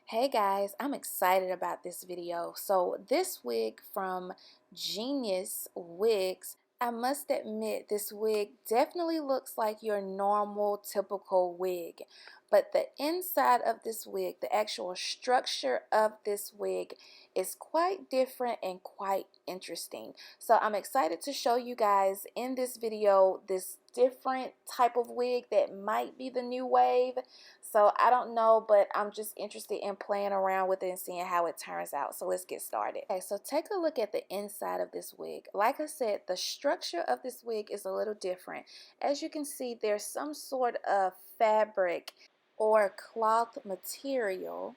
Hey guys, I'm excited about this video. So this wig from Geniuswigs, I must admit this wig definitely looks like your normal typical wig. But the inside of this wig, the actual structure of this wig is quite different and quite interesting. So I'm excited to show you guys in this video this different type of wig that might be the new wave. So I don't know, but I'm just interested in playing around with it and seeing how it turns out. So let's get started. Okay, so take a look at the inside of this wig. Like I said, the structure of this wig is a little different. As you can see, there's some sort of fabric or cloth material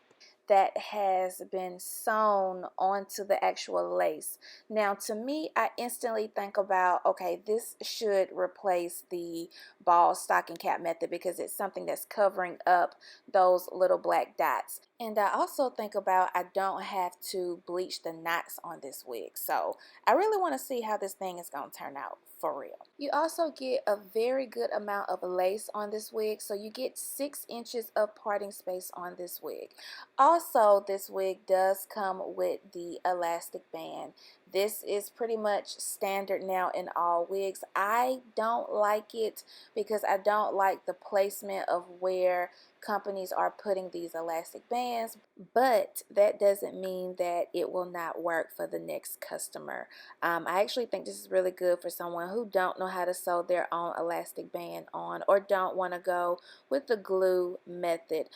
that has been sewn onto the actual lace. Now to me, I instantly think about, okay, this should replace the ball stocking cap method because it's something that's covering up those little black dots. And I also think about I don't have to bleach the knots on this wig. So I really want to see how this thing is going to turn out for real. You also get a very good amount of lace on this wig. So you get 6 inches of parting space on this wig. Also, this wig does come with the elastic band. This is pretty much standard now in all wigs. I don't like it because I don't like the placement of where companies are putting these elastic bands, but that doesn't mean that it will not work for the next customer. I actually think this is really good for someone who don't know how to sew their own elastic band on or don't want to go with the glue method.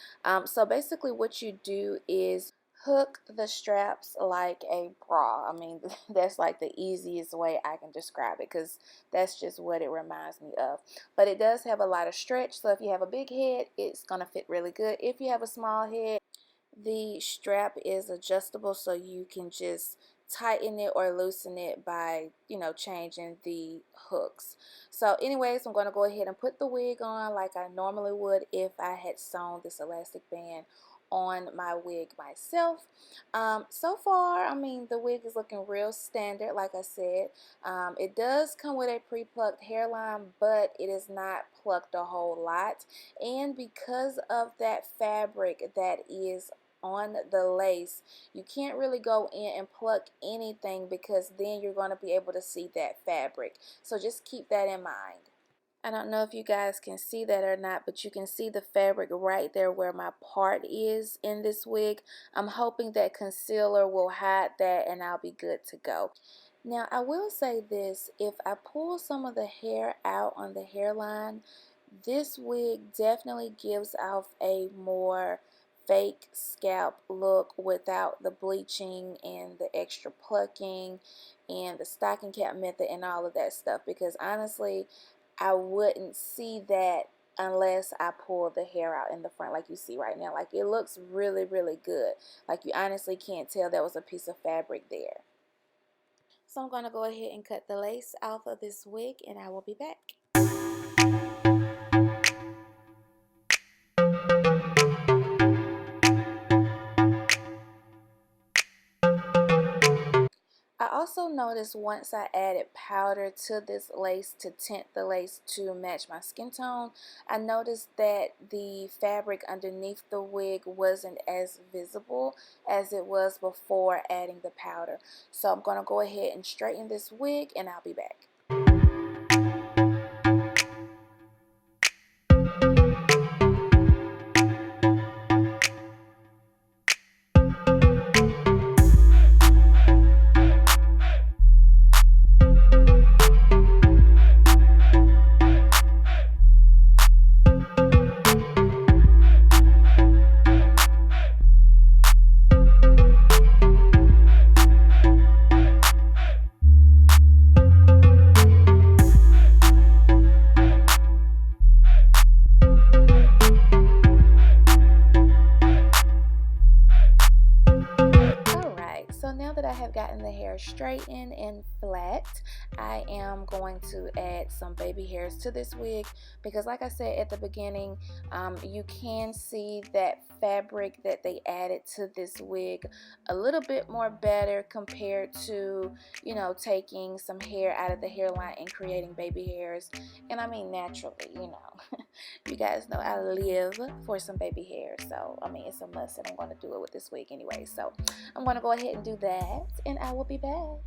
So basically what you do is hook the straps like a bra. I mean, that's like the easiest way I can describe it because that's just what it reminds me of. But it does have a lot of stretch, so if you have a big head, it's going to fit really good. If you have a small head, the strap is adjustable, so you can just tighten it or loosen it by, changing the hooks. So anyways, I'm going to go ahead and put the wig on like I normally would if I had sewn this elastic band on my wig myself. So far, I mean, the wig is looking real standard. Like I said, it does come with a pre-plucked hairline, but it is not plucked a whole lot, and because of that fabric that is on the lace, you can't really go in and pluck anything because then you're going to be able to see that fabric. So just keep that in mind. I don't know if you guys can see that or not, but you can see the fabric right there where my part is in this wig. I'm hoping that concealer will hide that and I'll be good to go. Now I will say this, if I pull some of the hair out on the hairline, this wig definitely gives off a more fake scalp look without the bleaching and the extra plucking and the stocking cap method and all of that stuff, because honestly I wouldn't see that unless I pull the hair out in the front like you see right now. Like, it looks really good. Like, you honestly can't tell there was a piece of fabric there. So I'm going to go ahead and cut the lace off of this wig and I will be back. I also noticed once I added powder to this lace to tint the lace to match my skin tone, I noticed that the fabric underneath the wig wasn't as visible as it was before adding the powder. So I'm going to go ahead and straighten this wig and I'll be back. have gotten the hair straightened and flat, I am going to add some baby hairs to this wig because, like I said at the beginning, you can see that fabric that they added to this wig a little bit more better compared to, you know, taking some hair out of the hairline and creating baby hairs. And I mean naturally, you know. You guys know I live for some baby hair, so I mean it's a must, and I'm going to do it with this wig anyway. So I'm going to go ahead and do that, and I will be back.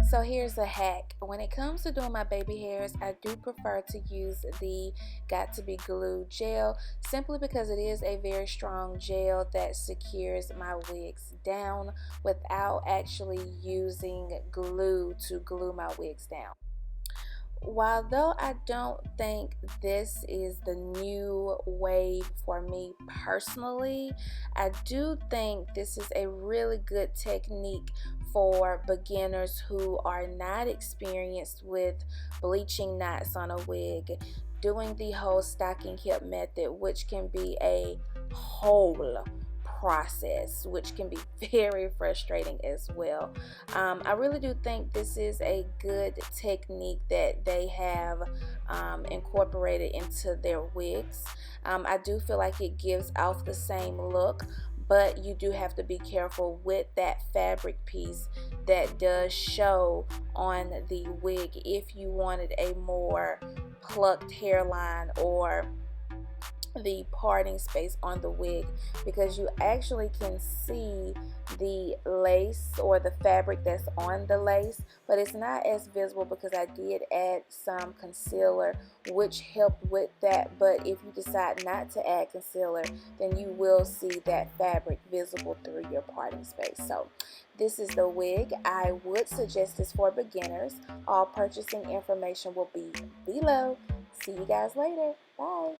So here's a hack. When it comes to doing my baby hairs, I do prefer to use the Got to Be Glue gel, simply because it is a very strong gel that secures my wigs down without actually using glue to glue my wigs down. While though I don't think this is the new wave for me personally, I do think this is a really good technique for beginners who are not experienced with bleaching knots on a wig, doing the whole stocking hip method, which can be a whole process, which can be very frustrating as well. I really do think this is a good technique that they have incorporated into their wigs. I do feel like it gives off the same look, but you do have to be careful with that fabric piece that does show on the wig if you wanted a more plucked hairline or the parting space on the wig, because you actually can see the lace or the fabric that's on the lace, but it's not as visible because I did add some concealer which helped with that. But if you decide not to add concealer, then you will see that fabric visible through your parting space. So this is the wig. I would suggest this for beginners. All purchasing information will be below. See you guys later. Bye.